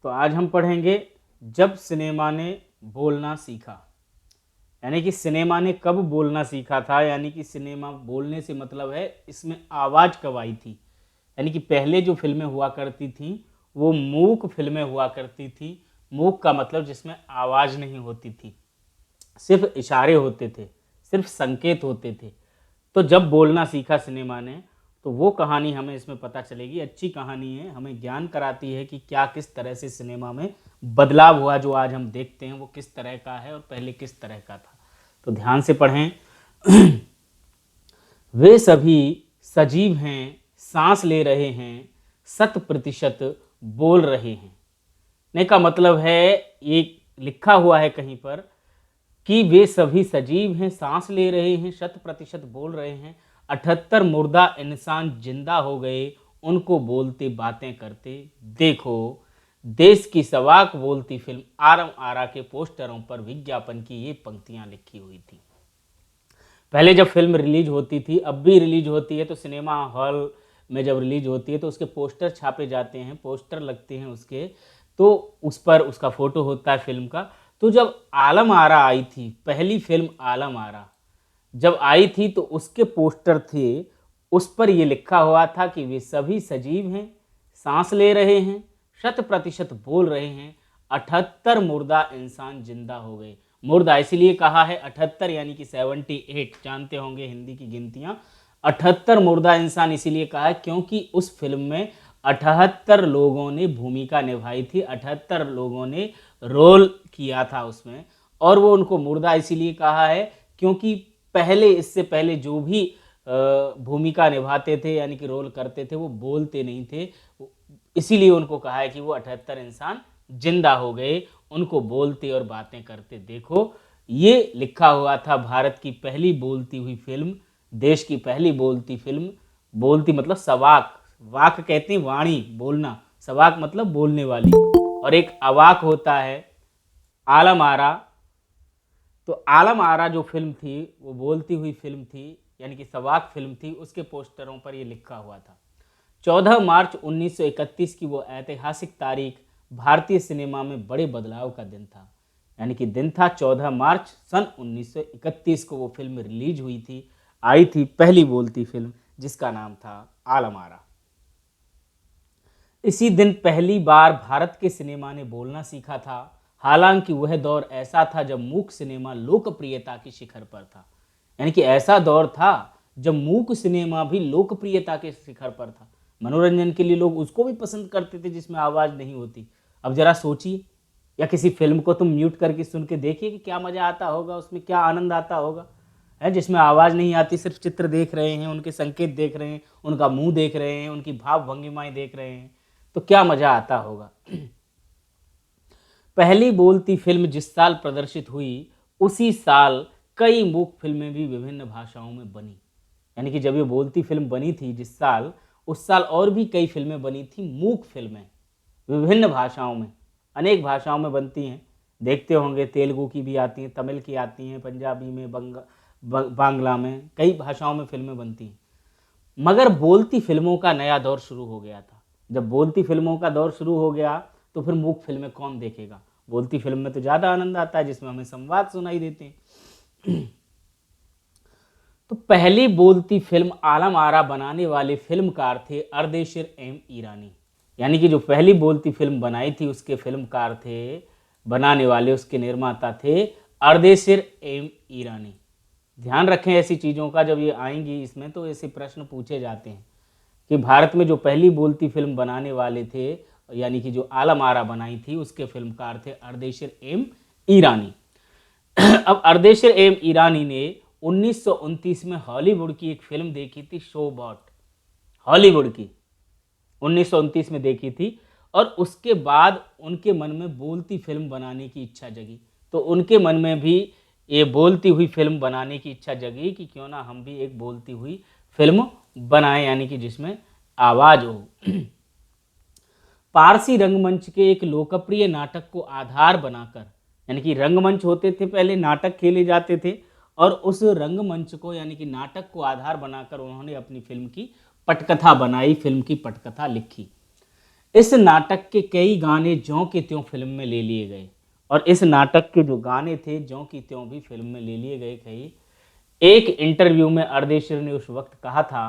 तो आज हम पढ़ेंगे जब सिनेमा ने बोलना सीखा। यानी कि सिनेमा ने कब बोलना सीखा था, यानी कि सिनेमा बोलने से मतलब है इसमें आवाज़ कब आई थी। यानी कि पहले जो फिल्में हुआ करती थी वो मूक फिल्में हुआ करती थी। मूक का मतलब जिसमें आवाज़ नहीं होती थी, सिर्फ इशारे होते थे, सिर्फ संकेत होते थे। तो जब बोलना सीखा सिनेमा ने, तो वो कहानी हमें इसमें पता चलेगी। अच्छी कहानी है, हमें ज्ञान कराती है कि क्या किस तरह से सिनेमा में बदलाव हुआ। जो आज हम देखते हैं वो किस तरह का है और पहले किस तरह का था। तो ध्यान से पढ़ें। वे सभी सजीव हैं, सांस ले रहे हैं, 100% बोल रहे हैं। ने का मतलब है, एक लिखा हुआ है कहीं पर कि वे सभी सजीव हैं, सांस ले रहे हैं, 100% बोल रहे हैं। 78 मुर्दा इंसान जिंदा हो गए, उनको बोलते बातें करते देखो। देश की सवाक बोलती फिल्म आरम आरा के पोस्टरों पर विज्ञापन की ये पंक्तियां लिखी हुई थी। पहले जब फिल्म रिलीज होती थी, अब भी रिलीज होती है, तो सिनेमा हॉल में जब रिलीज होती है तो उसके पोस्टर छापे जाते हैं, पोस्टर लगते हैं उसके, तो उस पर उसका फोटो होता है फिल्म का। तो जब आलम आरा आई थी, पहली फिल्म आलम आरा जब आई थी, तो उसके पोस्टर थे, उस पर यह लिखा हुआ था कि वे सभी सजीव हैं, सांस ले रहे हैं, 100% बोल रहे हैं। 78 मुर्दा इंसान जिंदा हो गए। मुर्दा इसलिए कहा है 78, यानी कि 78, जानते होंगे हिंदी की गिनतियां। 78 मुर्दा इंसान इसीलिए कहा है क्योंकि उस फिल्म में 78 लोगों ने भूमिका निभाई थी, 78 लोगों ने रोल किया था उसमें। और वो उनको मुर्दा इसीलिए कहा है क्योंकि पहले, इससे पहले जो भी भूमिका निभाते थे यानी कि रोल करते थे, वो बोलते नहीं थे। इसीलिए उनको कहा है कि वो 78 इंसान जिंदा हो गए, उनको बोलते और बातें करते देखो। ये लिखा हुआ था भारत की पहली बोलती हुई फिल्म, देश की पहली बोलती फिल्म। बोलती मतलब सवाक, वाक कहते हैं वाणी, बोलना, सवाक मतलब बोलने वाली, और एक अवाक होता है आलम आरा। तो आलम आरा जो फिल्म थी वो बोलती हुई फिल्म थी, यानी कि सवाक फिल्म थी। उसके पोस्टरों पर ये लिखा हुआ था। 14 मार्च 1931 की वो ऐतिहासिक तारीख भारतीय सिनेमा में बड़े बदलाव का दिन था। यानी कि दिन था 14 मार्च सन 1931 को वो फिल्म रिलीज हुई थी, आई थी पहली बोलती फिल्म, जिसका नाम था आलम आरा। इसी दिन पहली बार भारत के सिनेमा ने बोलना सीखा था। हालांकि वह दौर ऐसा था जब मूक सिनेमा लोकप्रियता की शिखर पर था। यानी कि ऐसा दौर था जब मूक सिनेमा भी लोकप्रियता के शिखर पर था। मनोरंजन के लिए लोग उसको भी पसंद करते थे जिसमें आवाज़ नहीं होती। अब जरा सोचिए, या किसी फिल्म को तुम म्यूट करके सुन के देखिए कि क्या मज़ा आता होगा, उसमें क्या आनंद आता होगा। है जिसमें आवाज़ नहीं आती, सिर्फ चित्र देख रहे हैं, उनके संकेत देख रहे हैं, उनका मुंह देख रहे हैं, उनकी भाव भंगिमाएं देख रहे हैं, तो क्या मज़ा आता होगा। पहली बोलती फिल्म जिस साल प्रदर्शित हुई, उसी साल कई मूक फिल्में भी विभिन्न भाषाओं में बनी। यानी कि जब ये बोलती फिल्म बनी थी जिस साल, उस साल और भी कई फिल्में बनी थी, मूक फिल्में, विभिन्न भाषाओं में, अनेक भाषाओं में बनती हैं। देखते होंगे तेलुगु की भी आती हैं, तमिल की आती हैं, पंजाबी में, बांग्ला में, कई भाषाओं में फिल्में बनती हैं। मगर बोलती फिल्मों का नया दौर शुरू हो गया था। जब बोलती फिल्मों का दौर शुरू हो गया तो फिर मूक फिल्में कौन देखेगा। बोलती फिल्म में तो ज़्यादा आनंद आता है, जिसमें हमें संवाद सुनाई देते हैं। तो पहली बोलती फिल्म आलम आरा बनाने वाले फिल्मकार थे अर्देशिर एम ईरानी। यानी कि जो पहली बोलती फिल्म बनाई थी उसके फिल्मकार थे, बनाने वाले, उसके निर्माता थे अर्देशिर एम ईरानी। ध्यान रखें ऐसी चीज़ों का, जब ये आएंगी इसमें तो ऐसे प्रश्न पूछे जाते हैं कि भारत में जो पहली बोलती फिल्म बनाने वाले थे, यानी कि जो आलम आरा बनाई थी, उसके फिल्मकार थे अर्देशिर एम ईरानी। अब अर्देशिर एम ईरानी ने 1929 में हॉलीवुड की एक फिल्म देखी थी, शोबॉट, हॉलीवुड की, 1929 में देखी थी। और उसके बाद उनके मन में बोलती फिल्म बनाने की इच्छा जगी। तो उनके मन में भी ये बोलती हुई फिल्म बनाने की इच्छा जगी कि क्यों ना हम भी एक बोलती हुई फिल्म बनाएं, यानी कि जिसमें आवाज़ हो। पारसी रंगमंच के एक लोकप्रिय नाटक को आधार बनाकर, यानी कि रंगमंच होते थे पहले, नाटक खेले जाते थे, और उस रंगमंच को यानी कि नाटक को आधार बनाकर उन्होंने अपनी फिल्म की पटकथा बनाई, फिल्म की पटकथा लिखी। इस नाटक के कई गाने ज्यों के त्यों फिल्म में ले लिए गए, और इस नाटक के जो गाने थे ज्यों की त्यों भी फिल्म में ले लिए गए कई। एक इंटरव्यू में अर्देशीर ने उस वक्त कहा था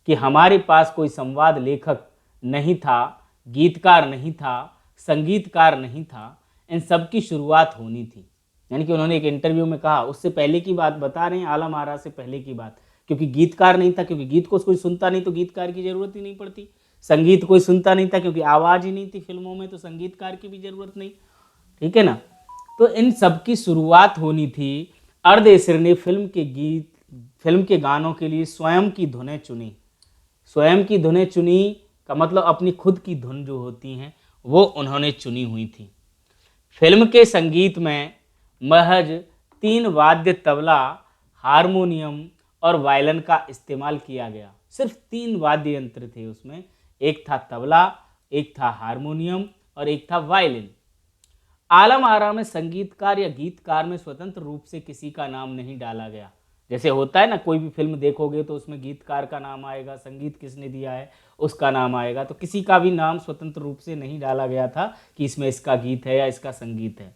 कि हमारे पास कोई संवाद लेखक नहीं था, गीतकार नहीं था, संगीतकार नहीं था, इन सब की शुरुआत होनी थी। यानी कि उन्होंने एक इंटरव्यू में कहा, उससे पहले की बात बता रहे हैं, आलम आरा से पहले की बात, क्योंकि गीतकार नहीं था, क्योंकि गीत को कोई सुनता नहीं तो गीतकार की जरूरत ही नहीं पड़ती। संगीत कोई सुनता नहीं था क्योंकि आवाज़ ही नहीं थी फिल्मों में, तो संगीतकार की भी जरूरत नहीं। ठीक है ना। तो इन सब की शुरुआत होनी थी। अर्देशीर ने फिल्म के गानों के लिए स्वयं की धुनें चुनी। स्वयं की धुनें चुनी का मतलब अपनी खुद की धुन जो होती हैं वो उन्होंने चुनी हुई थी। फिल्म के संगीत में महज 3 वाद्य तबला, हारमोनियम और वायलिन का इस्तेमाल किया गया। सिर्फ 3 वाद्य यंत्र थे उसमें, एक था तबला, एक था हारमोनियम और एक था वायलिन। आलम आरा में संगीतकार या गीतकार में स्वतंत्र रूप से किसी का नाम नहीं डाला गया। जैसे होता है ना, कोई भी फिल्म देखोगे तो उसमें गीतकार का नाम आएगा, संगीत किसने दिया है उसका नाम आएगा, तो किसी का भी नाम स्वतंत्र रूप से नहीं डाला गया था कि इसमें इसका गीत है या इसका संगीत है।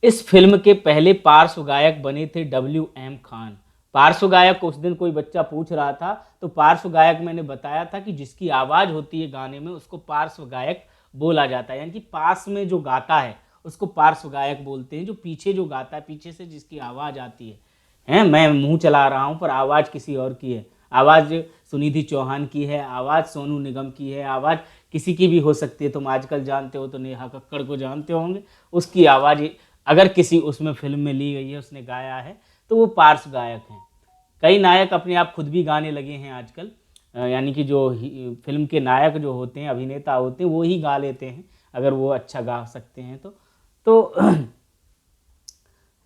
इस फिल्म के पहले पार्श्व गायक बने थे WM खान। पार्श्व गायक को उस दिन कोई बच्चा पूछ रहा था, तो पार्श्व गायक मैंने बताया था कि जिसकी आवाज़ होती है गाने में उसको पार्श्व गायक बोला जाता है। यानी कि पास में जो गाता है उसको पार्श्व गायक बोलते हैं, जो पीछे जो गाता है, पीछे से जिसकी आवाज़ आती है। मैं मुंह चला रहा हूँ पर आवाज़ किसी और की है, आवाज़ सुनिधि चौहान की है, आवाज़ सोनू निगम की है, आवाज़ किसी की भी हो सकती है। तुम आजकल जानते हो तो नेहा कक्कड़ को जानते होंगे, उसकी आवाज़ अगर किसी उसमें फिल्म में ली गई है, उसने गाया है, तो वो पार्श्व गायक हैं। कई नायक अपने आप खुद भी गाने लगे हैं आजकल, यानी कि जो फिल्म के नायक जो होते हैं, अभिनेता होते हैं, वो ही गा लेते हैं अगर वो अच्छा गा सकते हैं तो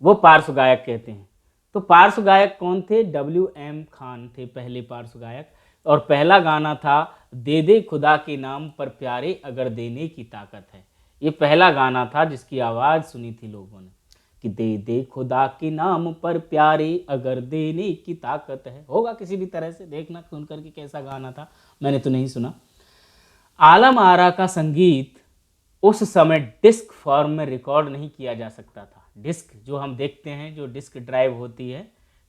वो पार्श्व गायक कहते हैं। तो पार्श्व गायक कौन थे? WM खान थे पहले पार्श्व गायक, और पहला गाना था दे दे खुदा के नाम पर प्यारे अगर देने की ताकत है। ये पहला गाना था जिसकी आवाज़ सुनी थी लोगों ने कि दे दे खुदा के नाम पर प्यारे अगर देने की ताकत है। होगा किसी भी तरह से, देखना सुन करके कैसा गाना था, मैंने तो नहीं सुना। आलम आरा का संगीत उस समय डिस्क फॉर्म में रिकॉर्ड नहीं किया जा सकता था। डिस्क जो हम देखते हैं, जो डिस्क ड्राइव होती है,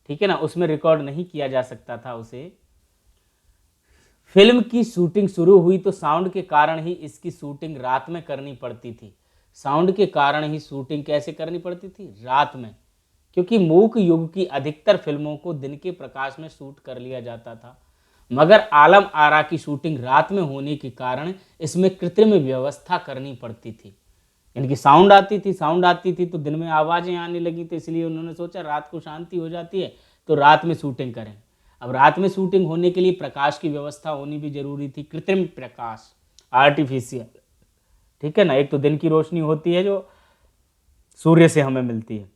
ठीक है ना, उसमें रिकॉर्ड नहीं किया जा सकता था उसे। फिल्म की शूटिंग शुरू हुई तो साउंड के कारण ही इसकी शूटिंग रात में करनी पड़ती थी। साउंड के कारण ही शूटिंग कैसे करनी पड़ती थी? रात में, क्योंकि मूक युग की अधिकतर फिल्मों को दिन के प्रकाश में शूट कर लिया जाता था, मगर आलम आरा की शूटिंग रात में होने के कारण इसमें कृत्रिम व्यवस्था करनी पड़ती थी। यानी कि साउंड आती थी तो दिन में आवाज़ें आने लगी, तो इसलिए उन्होंने सोचा रात को शांति हो जाती है तो रात में शूटिंग करें। अब रात में शूटिंग होने के लिए प्रकाश की व्यवस्था होनी भी जरूरी थी, कृत्रिम प्रकाश, आर्टिफिशियल, ठीक है ना। एक तो दिन की रोशनी होती है जो सूर्य से हमें मिलती है,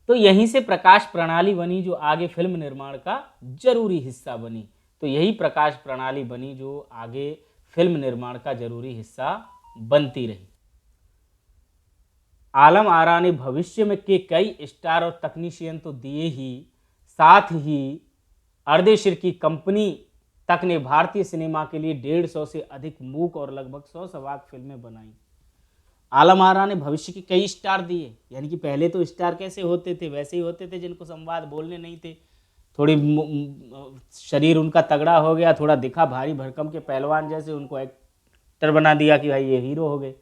तो यहीं से प्रकाश प्रणाली बनी जो आगे फिल्म निर्माण का जरूरी हिस्सा बनी। तो यही प्रकाश प्रणाली बनी जो आगे फिल्म निर्माण का जरूरी हिस्सा बनती रही। आलम आरा ने भविष्य में के कई स्टार और तकनीशियन तो दिए ही, साथ ही अर्देशीर की कंपनी तक ने भारतीय सिनेमा के लिए 150 से अधिक मूक और लगभग 100 सवाक फिल्में बनाई। आलम आरा ने भविष्य के कई स्टार दिए, यानी कि पहले तो स्टार कैसे होते थे? वैसे ही होते थे जिनको संवाद बोलने नहीं थे, थोड़ी शरीर उनका तगड़ा हो गया, थोड़ा दिखा भारी भरकम के पहलवान जैसे, उनको एक्टर बना दिया कि भाई ये हीरो हो गए,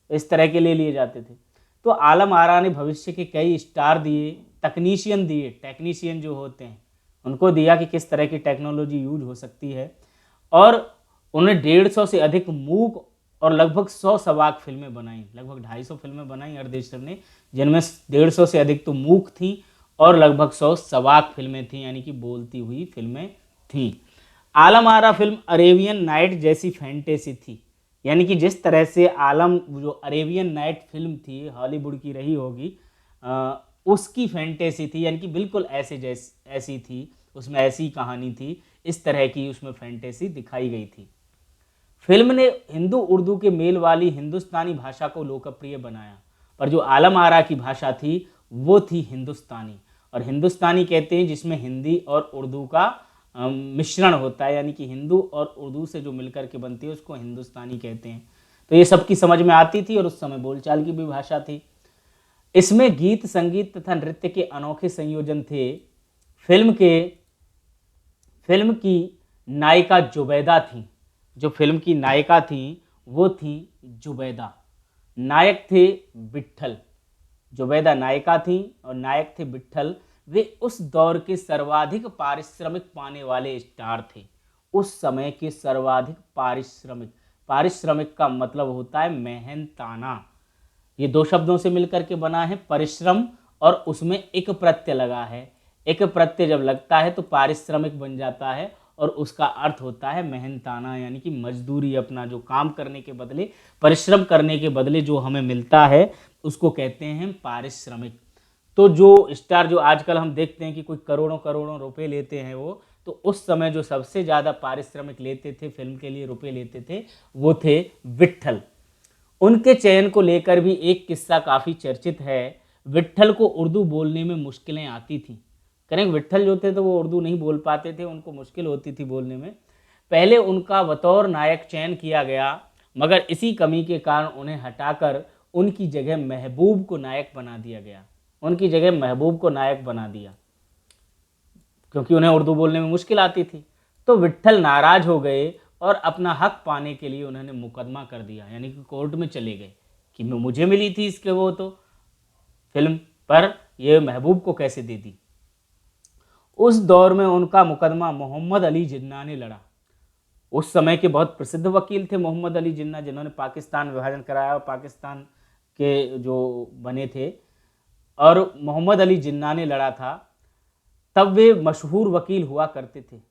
इस तरह के ले लिए जाते थे। तो आलम आरा ने भविष्य के कई स्टार दिए, तकनीशियन दिए, टेक्नीशियन जो होते हैं उनको दिया कि किस तरह की टेक्नोलॉजी यूज हो सकती है, और उन्हें 150 से अधिक मूक और लगभग 100 सवाक फिल्में बनाई, लगभग 250 फिल्में बनाई अर्देशीर ने, जिनमें 150 से अधिक तो मूक थी और लगभग 100 सवाक फिल्में थीं, यानी कि बोलती हुई फिल्में थीं। Alam Ara film Arabian night जैसी फैंटेसी थी, यानी कि जिस तरह से जो अरेबियन नाइट फिल्म थी हॉलीवुड की रही होगी, उसकी फैंटेसी थी, यानी कि बिल्कुल ऐसी थी, उसमें ऐसी कहानी थी, इस तरह की उसमें फैंटेसी दिखाई गई थी। फिल्म ने हिंदू उर्दू के मेल वाली हिंदुस्तानी भाषा को लोकप्रिय बनाया, पर जो आलम आरा की भाषा थी वो थी हिंदुस्तानी, और हिंदुस्तानी कहते हैं जिसमें हिंदी और उर्दू का मिश्रण होता है, यानी कि हिंदू और उर्दू से जो मिलकर के बनती है उसको हिंदुस्तानी कहते हैं। तो ये सबकी समझ में आती थी और उस समय बोलचाल की भी भाषा थी। इसमें गीत, संगीत तथा नृत्य के अनोखे संयोजन थे। फिल्म की नायिका जुबैदा थी। जो फिल्म की नायिका थी वो थी जुबैदा। नायक थे विट्ठल। जुबैदा नायिका थी और नायक थे विट्ठल। वे उस दौर के सर्वाधिक पारिश्रमिक पाने वाले स्टार थे। उस समय के सर्वाधिक पारिश्रमिक, पारिश्रमिक का मतलब होता है मेहनताना। ये दो शब्दों से मिलकर के बना है, परिश्रम और उसमें एक प्रत्यय लगा है। एक प्रत्यय जब लगता है तो पारिश्रमिक बन जाता है और उसका अर्थ होता है मेहनताना, यानी कि मजदूरी। अपना जो काम करने के बदले, परिश्रम करने के बदले जो हमें मिलता है उसको कहते हैं पारिश्रमिक। तो जो स्टार जो आजकल हम देखते हैं कि कोई करोड़ों करोड़ों रुपए लेते हैं वो, तो उस समय जो सबसे ज़्यादा पारिश्रमिक लेते थे, फिल्म के लिए रुपए लेते थे, वो थे विट्ठल। उनके चयन को लेकर भी एक किस्सा काफ़ी चर्चित है। विट्ठल को उर्दू बोलने में मुश्किलें आती थीं। करें, विट्ठल जो थे तो वो उर्दू नहीं बोल पाते थे, उनको मुश्किल होती थी बोलने में। पहले उनका बतौर नायक चयन किया गया, मगर इसी कमी के कारण उन्हें हटाकर उनकी जगह महबूब को नायक बना दिया गया। उनकी जगह महबूब को नायक बना दिया क्योंकि उन्हें उर्दू बोलने में मुश्किल आती थी। तो विट्ठल नाराज हो गए और अपना हक पाने के लिए उन्होंने मुकदमा कर दिया, यानी कि कोर्ट में चले गए कि मुझे मिली थी इसके वो तो फिल्म, पर ये महबूब को कैसे दे दी। उस दौर में उनका मुकदमा मोहम्मद अली जिन्ना ने लड़ा। उस समय के बहुत प्रसिद्ध वकील थे मोहम्मद अली जिन्ना, जिन्होंने पाकिस्तान विभाजन कराया और पाकिस्तान के जो बने थे, और मोहम्मद अली जिन्ना ने लड़ा था। तब वे मशहूर वकील हुआ करते थे।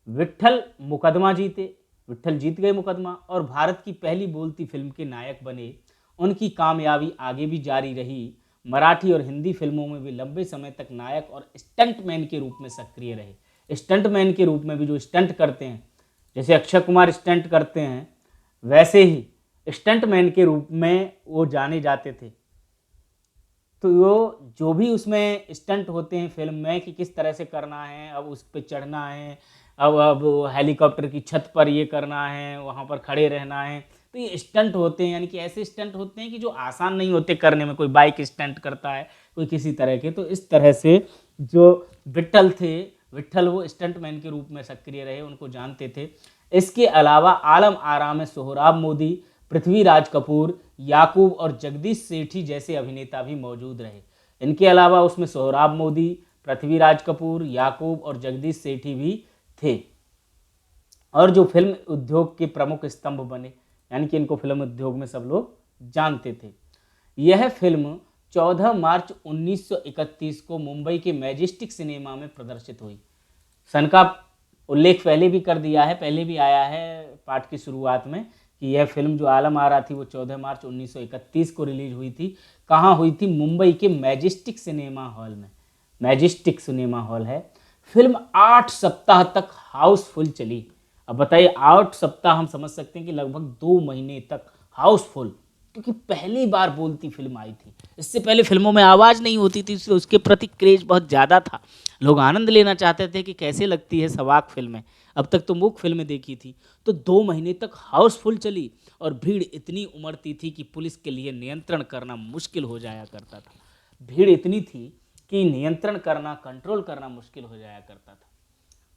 विट्ठल मुकदमा जीते, विट्ठल जीत गए मुकदमा और भारत की पहली बोलती फिल्म के नायक बने। उनकी कामयाबी आगे भी जारी रही। मराठी और हिंदी फिल्मों में भी लंबे समय तक नायक और स्टंटमैन के रूप में सक्रिय रहे। स्टंटमैन के रूप में भी, जो स्टंट करते हैं, जैसे अक्षय कुमार स्टंट करते हैं, वैसे ही स्टंटमैन के रूप में वो जाने जाते थे। तो वो जो भी उसमें स्टंट होते हैं फिल्म में कि किस तरह से करना है, अब उस पर चढ़ना है, अब हेलीकॉप्टर की छत पर ये करना है, वहाँ पर खड़े रहना है, तो ये स्टंट होते हैं। यानी कि ऐसे स्टंट होते हैं कि जो आसान नहीं होते करने में। कोई बाइक स्टंट करता है, कोई किसी तरह के। तो इस तरह से जो विट्ठल थे, विट्ठल वो स्टंटमैन के रूप में सक्रिय रहे, उनको जानते थे। इसके अलावा आलम आरा में सोहराब मोदी, पृथ्वीराज कपूर, याकूब और जगदीश सेठी जैसे अभिनेता भी मौजूद रहे। इनके अलावा उसमें सोहराब मोदी, पृथ्वीराज कपूर, याकूब और जगदीश सेठी भी थे, और जो फिल्म उद्योग के प्रमुख स्तंभ बने, यानी कि इनको फिल्म उद्योग में सब लोग जानते थे। यह फिल्म 14 मार्च 1931 को मुंबई के मैजेस्टिक सिनेमा में प्रदर्शित हुई। सन का उल्लेख पहले भी कर दिया है, पहले भी आया है पाठ की शुरुआत में, कि यह फिल्म जो आलम आरा थी वो 14 मार्च 1931 को रिलीज हुई थी। कहाँ हुई थी? मुंबई के मैजेस्टिक सिनेमा हॉल में। मैजेस्टिक सिनेमा हॉल है। फिल्म 8 सप्ताह तक हाउसफुल चली। अब बताइए, 8 सप्ताह हम समझ सकते हैं कि लगभग 2 महीने तक हाउसफुल, क्योंकि पहली बार बोलती फिल्म आई थी। इससे पहले फिल्मों में आवाज़ नहीं होती थी, इसलिए उसके प्रति क्रेज बहुत ज़्यादा था। लोग आनंद लेना चाहते थे कि कैसे लगती है सवाक फिल्में। अब तक तो मूक फिल्में देखी थी। तो 2 महीने तक हाउसफुल चली और भीड़ इतनी उमड़ती थी कि पुलिस के लिए नियंत्रण करना मुश्किल हो जाया करता था। भीड़ इतनी थी कि नियंत्रण करना, कंट्रोल करना मुश्किल हो जाया करता था।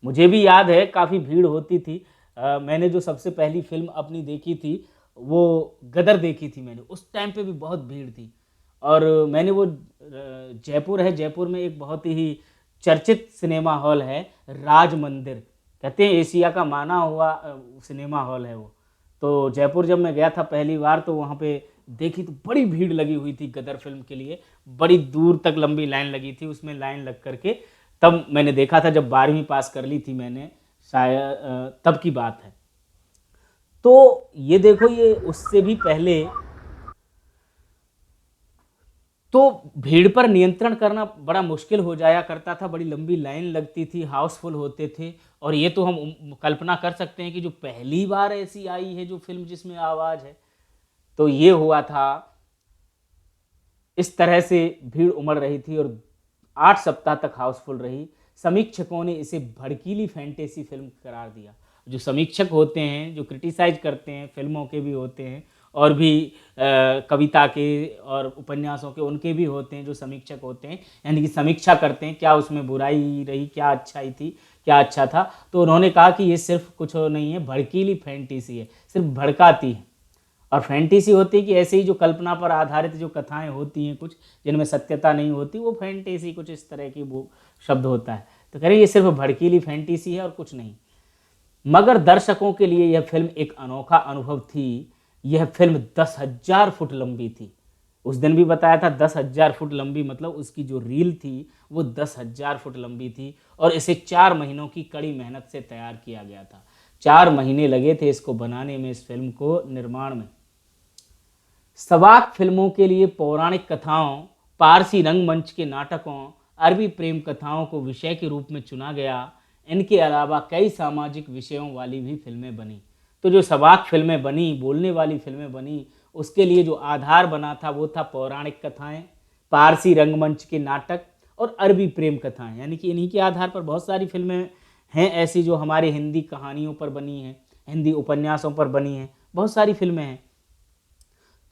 मुझे भी याद है काफ़ी भीड़ होती थी। मैंने जो सबसे पहली फिल्म अपनी देखी थी वो गदर देखी थी मैंने। उस टाइम पे भी बहुत भीड़ थी। और मैंने वो जयपुर है, जयपुर में एक बहुत ही चर्चित सिनेमा हॉल है, राज मंदिर, कहते हैं एशिया का माना हुआ सिनेमा हॉल है वो। तो जयपुर जब मैं गया था पहली बार तो वहाँ पे देखी तो बड़ी भीड़ लगी हुई थी गदर फिल्म के लिए। बड़ी दूर तक लंबी लाइन लगी थी। उसमें लाइन लग करके तब मैंने देखा था, जब 12वीं पास कर ली थी मैंने, शायद तब की बात है। तो ये देखो, ये उससे भी पहले तो भीड़ पर नियंत्रण करना बड़ा मुश्किल हो जाया करता था। बड़ी लंबी लाइन लगती थी, हाउसफुल होते थे। और ये तो हम कल्पना कर सकते हैं कि जो पहली बार ऐसी आई है जो फिल्म जिसमें आवाज़ है, तो ये हुआ था। इस तरह से भीड़ उमड़ रही थी और 8 सप्ताह तक हाउसफुल रही। समीक्षकों ने इसे भड़कीली फैंटेसी फिल्म करार दिया। जो समीक्षक होते हैं, जो क्रिटिसाइज करते हैं, फिल्मों के भी होते हैं और भी कविता के और उपन्यासों के, उनके भी होते हैं जो समीक्षक होते हैं, यानी कि समीक्षा करते हैं क्या उसमें बुराई रही, क्या अच्छाई थी, क्या अच्छा था। तो उन्होंने कहा कि ये सिर्फ कुछ नहीं है, भड़कीली फैंटेसी है, सिर्फ भड़काती है। और फैंटेसी होती है कि ऐसे ही जो कल्पना पर आधारित जो कथाएं होती हैं कुछ जिनमें सत्यता नहीं होती, वो फैंटेसी, कुछ इस तरह की वो शब्द होता है। तो कह रहे ये सिर्फ भड़कीली फैंटेसी है और कुछ नहीं। मगर दर्शकों के लिए यह फिल्म एक अनोखा अनुभव थी। यह फिल्म 10,000 फुट लंबी थी। उस दिन भी बताया था 10,000 फुट लंबी, मतलब उसकी जो रील थी वो 10,000 फुट लंबी थी। और इसे 4 महीनों की कड़ी मेहनत से तैयार किया गया था। 4 महीने लगे थे इसको बनाने में, इस फिल्म को निर्माण में। सवाक फिल्मों के लिए पौराणिक कथाओं, पारसी रंगमंच के नाटकों, अरबी प्रेम कथाओं को विषय के रूप में चुना गया। इनके अलावा कई सामाजिक विषयों वाली भी फिल्में बनी। तो जो सवाक फिल्में बनी, बोलने वाली फिल्में बनी, उसके लिए जो आधार बना था वो था पौराणिक कथाएं, पारसी रंगमंच के नाटक और अरबी प्रेम कथाएं। यानी कि इन्हीं के आधार पर बहुत सारी फिल्में हैं ऐसी जो हमारे हिंदी कहानियों पर बनी हैं, हिंदी उपन्यासों पर बनी हैं, बहुत सारी फिल्में हैं।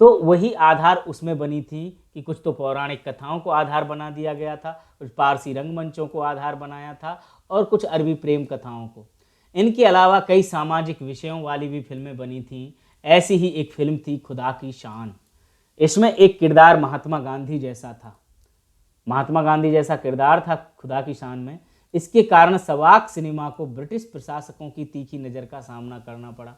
तो वही आधार उसमें बनी थी कि कुछ तो पौराणिक कथाओं को आधार बना दिया गया था, कुछ पारसी रंगमंचों को आधार बनाया था और कुछ अरबी प्रेम कथाओं को। इनके अलावा कई सामाजिक विषयों वाली भी फिल्में बनी थीं। ऐसी ही एक फिल्म थी खुदा की शान। इसमें एक किरदार महात्मा गांधी जैसा था, महात्मा गांधी जैसा किरदार था खुदा की शान में। इसके कारण सवाक सिनेमा को ब्रिटिश प्रशासकों की तीखी नज़र का सामना करना पड़ा,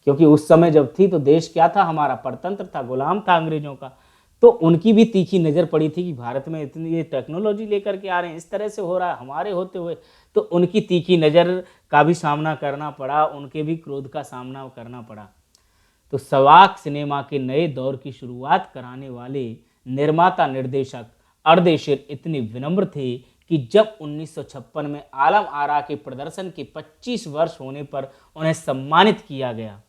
क्योंकि उस समय जब थी तो देश क्या था, हमारा परतंत्र था, गुलाम था अंग्रेजों का। तो उनकी भी तीखी नज़र पड़ी थी कि भारत में इतनी ये टेक्नोलॉजी लेकर के आ रहे हैं, इस तरह से हो रहा है हमारे होते हुए। तो उनकी तीखी नज़र का भी सामना करना पड़ा, उनके भी क्रोध का सामना करना पड़ा। तो सवाक सिनेमा के नए दौर की शुरुआत कराने वाले निर्माता निर्देशक अर्देशिर इतने विनम्र थे कि जब 1956 में आलम आरा के प्रदर्शन के 25 वर्ष होने पर उन्हें सम्मानित किया गया।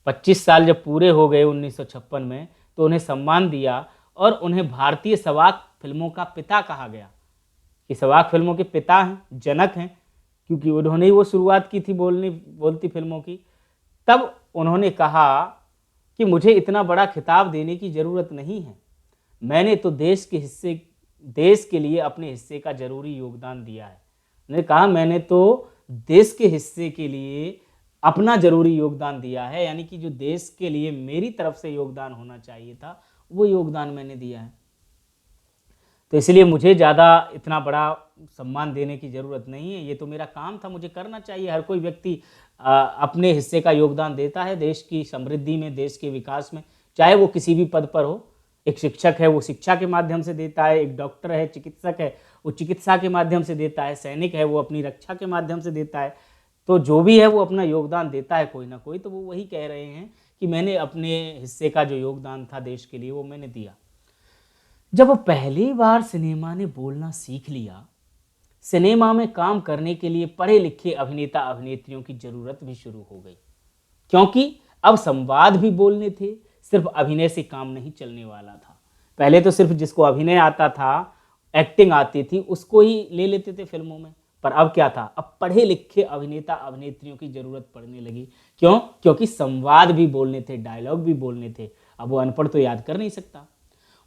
25 साल जब पूरे हो गए 1956 में, तो उन्हें सम्मान दिया और उन्हें भारतीय सवाक फिल्मों का पिता कहा गया कि सवाक फिल्मों के पिता हैं, जनक हैं, क्योंकि उन्होंने ही वो शुरुआत की थी बोलती फिल्मों की। तब उन्होंने कहा कि मुझे इतना बड़ा खिताब देने की ज़रूरत नहीं है, मैंने तो देश के लिए अपने हिस्से का जरूरी योगदान दिया है। उन्होंने कहा मैंने तो देश के हिस्से के लिए अपना जरूरी योगदान दिया है, यानी कि जो देश के लिए मेरी तरफ से योगदान होना चाहिए था वो योगदान मैंने दिया है। तो इसलिए मुझे ज़्यादा इतना बड़ा सम्मान देने की ज़रूरत नहीं है, ये तो मेरा काम था, मुझे करना चाहिए। हर कोई व्यक्ति अपने हिस्से का योगदान देता है देश की समृद्धि में, देश के विकास में, चाहे वो किसी भी पद पर हो। एक शिक्षक है वो शिक्षा के माध्यम से देता है, एक डॉक्टर है, चिकित्सक है, वो चिकित्सा के माध्यम से देता है, सैनिक है वो अपनी रक्षा के माध्यम से देता है। तो जो भी है वो अपना योगदान देता है कोई ना कोई। तो वो वही कह रहे हैं कि मैंने अपने हिस्से का जो योगदान था देश के लिए वो मैंने दिया। जब पहली बार सिनेमा ने बोलना सीख लिया, सिनेमा में काम करने के लिए पढ़े लिखे अभिनेता अभिनेत्रियों की जरूरत भी शुरू हो गई, क्योंकि अब संवाद भी बोलने थे, सिर्फ अभिनय से काम नहीं चलने वाला था। पहले तो सिर्फ जिसको अभिनय आता था, एक्टिंग आती थी, उसको ही ले लेते थे फिल्मों में। पर अब क्या था, अब पढ़े लिखे अभिनेता अभिनेत्रियों की जरूरत पड़ने लगी। क्यों? क्योंकि संवाद भी बोलने थे, डायलॉग भी बोलने थे। अब वो अनपढ़ तो याद कर नहीं सकता।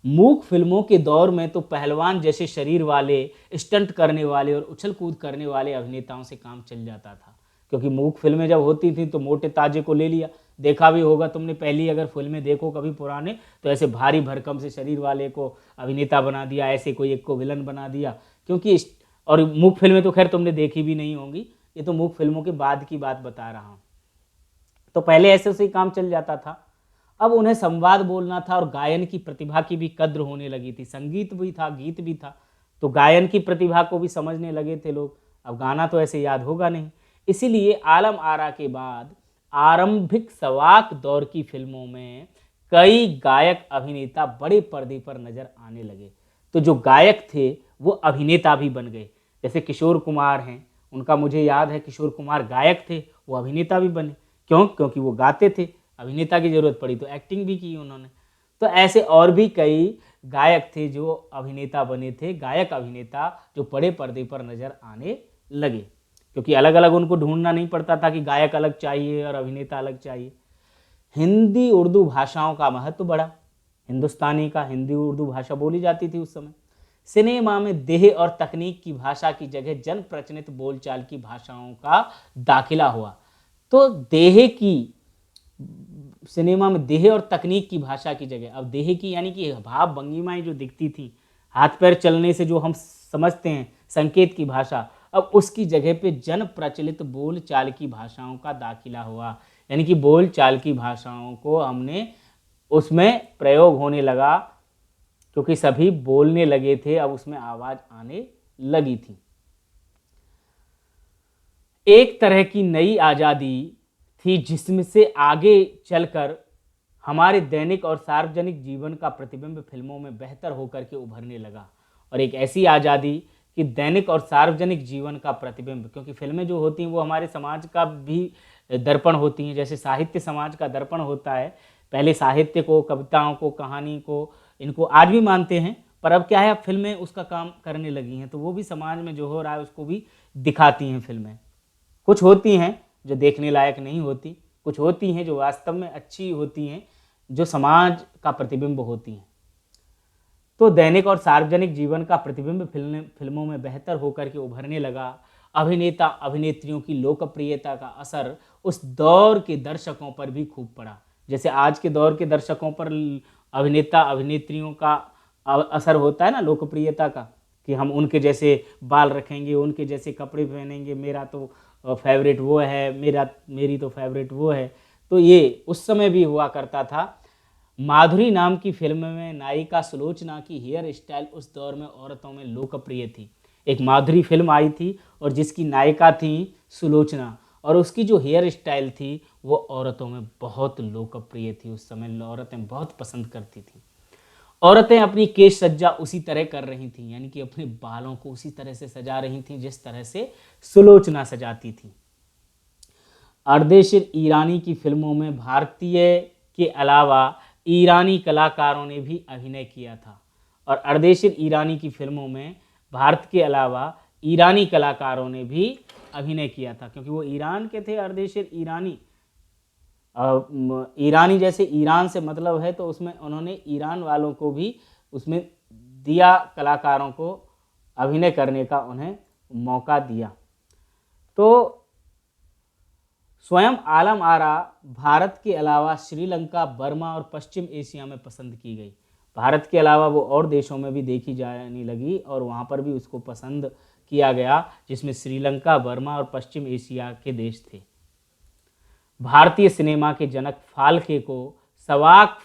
मूक फिल्मों के दौर में तो पहलवान जैसे शरीर वाले, स्टंट करने वाले और उछल कूद करने वाले अभिनेताओं से काम चल जाता था, क्योंकि मूक फिल्में जब होती थी तो मोटे ताजे को ले लिया। देखा भी होगा तुमने, पहली अगर फिल्में देखो कभी पुराने, तो ऐसे भारी भरकम से शरीर वाले को अभिनेता बना दिया, ऐसे कोई एक को विलन बना दिया। क्योंकि और मूक फिल्में तो खैर तुमने देखी भी नहीं होंगी, ये तो मूक फिल्मों के बाद की बात बता रहा हूँ। तो पहले ऐसे उसे काम चल जाता था। अब उन्हें संवाद बोलना था और गायन की प्रतिभा की भी कद्र होने लगी थी। संगीत भी था, गीत भी था, तो गायन की प्रतिभा को भी समझने लगे थे लोग। अब गाना तो ऐसे याद होगा नहीं, इसीलिए आलम आरा के बाद आरंभिक सवाक दौर की फिल्मों में कई गायक अभिनेता बड़े पर्दे पर नजर आने लगे। तो जो गायक थे वो अभिनेता भी बन गए। जैसे किशोर कुमार हैं, उनका मुझे याद है, किशोर कुमार गायक थे, वो अभिनेता भी बने। क्यों? क्योंकि वो गाते थे, अभिनेता की जरूरत पड़ी तो एक्टिंग भी की उन्होंने। तो ऐसे और भी कई गायक थे जो अभिनेता बने थे, गायक अभिनेता जो बड़े पर्दे पर नजर आने लगे, क्योंकि अलग अलग उनको ढूंढना नहीं पड़ता था कि गायक अलग चाहिए और अभिनेता अलग चाहिए। हिंदी उर्दू भाषाओं का महत्व बढ़ा। हिंदुस्तानी का हिंदी उर्दू भाषा बोली जाती थी उस समय। सिनेमा में देह और तकनीक की भाषा की जगह जन प्रचलित बोलचाल की भाषाओं का दाखिला हुआ। तो देह की सिनेमा में देह और तकनीक की भाषा की जगह अब देह की यानी कि भाव भंगिमाएं जो दिखती थी, हाथ पैर चलने से जो हम समझते हैं संकेत की भाषा, अब उसकी जगह पे जन प्रचलित बोल चाल की भाषाओं का दाखिला हुआ। यानी कि बोल चाल की भाषाओं को हमने उसमें प्रयोग होने लगा, क्योंकि सभी बोलने लगे थे, अब उसमें आवाज आने लगी थी। एक तरह की नई आज़ादी थी जिसमें से आगे चलकर हमारे दैनिक और सार्वजनिक जीवन का प्रतिबिंब फिल्मों में बेहतर होकर के उभरने लगा। और एक ऐसी आज़ादी कि दैनिक और सार्वजनिक जीवन का प्रतिबिंब, क्योंकि फिल्में जो होती हैं वो हमारे समाज का भी दर्पण होती हैं, जैसे साहित्य समाज का दर्पण होता है। पहले साहित्य को, कविताओं को, कहानी को, इनको आज भी मानते हैं, पर अब क्या है, अब फिल्में उसका काम करने लगी हैं, तो वो भी समाज में जो हो रहा है उसको भी दिखाती हैं फिल्में। कुछ होती हैं जो देखने लायक नहीं होती, कुछ होती हैं जो वास्तव में अच्छी होती हैं, जो समाज का प्रतिबिंब होती हैं। तो दैनिक और सार्वजनिक जीवन का प्रतिबिंब फिल्मों में बेहतर होकर के उभरने लगा। अभिनेता अभिनेत्रियों की लोकप्रियता का असर उस दौर के दर्शकों पर भी खूब पड़ा। जैसे आज के दौर के दर्शकों पर अभिनेता अभिनेत्रियों का असर होता है ना लोकप्रियता का, कि हम उनके जैसे बाल रखेंगे, उनके जैसे कपड़े पहनेंगे, मेरा तो फेवरेट वो है, मेरी तो फेवरेट वो है। तो ये उस समय भी हुआ करता था। माधुरी नाम की फिल्म में नायिका सुलोचना की हेयर स्टाइल उस दौर में औरतों में लोकप्रिय थी। एक माधुरी फिल्म आई थी और जिसकी नायिका थी सुलोचना, और उसकी जो हेयर स्टाइल थी वो औरतों में बहुत लोकप्रिय थी। उस समय औरतें बहुत पसंद करती थी। औरतें अपनी केश सज्जा उसी तरह कर रही थीं, यानी कि अपने बालों को उसी तरह से सजा रही थीं जिस तरह से सुलोचना सजाती थी। अर्देशिर ईरानी की फिल्मों में भारतीय के अलावा ईरानी कलाकारों ने भी अभिनय किया था। और अर्देशिर ईरानी की फिल्मों में भारत के अलावा ईरानी कलाकारों ने भी अभिनय किया था, क्योंकि वो ईरान के थे। अर्देशिर ईरानी, ईरानी जैसे ईरान से मतलब है, तो उसमें उन्होंने ईरान वालों को भी उसमें दिया, कलाकारों को अभिनय करने का उन्हें मौका दिया। तो स्वयं आलम आरा भारत के अलावा श्रीलंका, बर्मा और पश्चिम एशिया में पसंद की गई। भारत के अलावा वो और देशों में भी देखी जाने लगी और वहाँ पर भी उसको पसंद किया गया, जिसमें श्रीलंका, बर्मा और पश्चिम एशिया के देश थे। भारतीय सिनेमा के जनक फाल्के को सवाक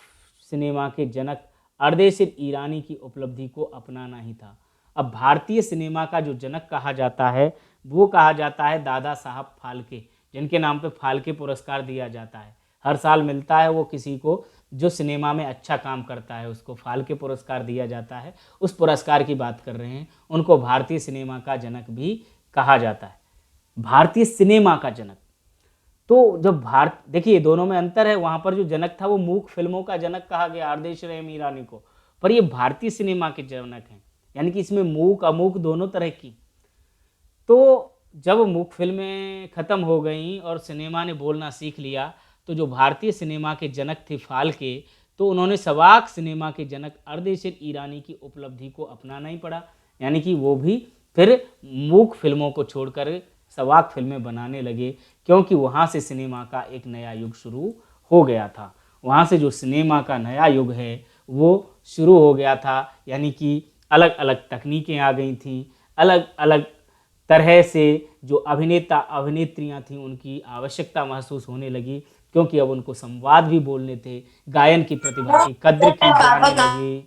सिनेमा के जनक अर्देशिर ईरानी की उपलब्धि को अपनाना ही था। अब भारतीय सिनेमा का जो जनक कहा जाता है वो कहा जाता है दादा साहब फाल्के, जिनके नाम पे फाल्के पुरस्कार दिया जाता है। हर साल मिलता है वो किसी को जो सिनेमा में अच्छा काम करता है, उसको फाल्के पुरस्कार दिया जाता है। उस पुरस्कार की बात कर रहे हैं, उनको भारतीय सिनेमा का जनक भी कहा जाता है। भारतीय सिनेमा का जनक, तो जब भारत, देखिए दोनों में अंतर है। वहाँ पर जो जनक था वो मूक फिल्मों का जनक कहा गया अर्देशिर ईरानी को, पर ये भारतीय सिनेमा के जनक हैं, यानी कि इसमें मूक अमूक दोनों तरह की। तो जब मूक फिल्में ख़त्म हो गईं और सिनेमा ने बोलना सीख लिया, तो जो भारतीय सिनेमा के जनक थे फाल्के, तो उन्होंने सवाक सिनेमा के जनक अर्देशिर ईरानी की उपलब्धि को अपनाना ही पड़ा, यानी कि वो भी फिर मूक फिल्मों को छोड़कर सवाक फिल्में बनाने लगे, क्योंकि वहाँ से सिनेमा का एक नया युग शुरू हो गया था। वहाँ से जो सिनेमा का नया युग है वो शुरू हो गया था, यानी कि अलग अलग तकनीकें आ गई थीं, अलग अलग तरह से जो अभिनेता अभिनेत्रियां थीं उनकी आवश्यकता महसूस होने लगी, क्योंकि अब उनको संवाद भी बोलने थे, गायन की प्रतिभा की कद्र की जाने लगी।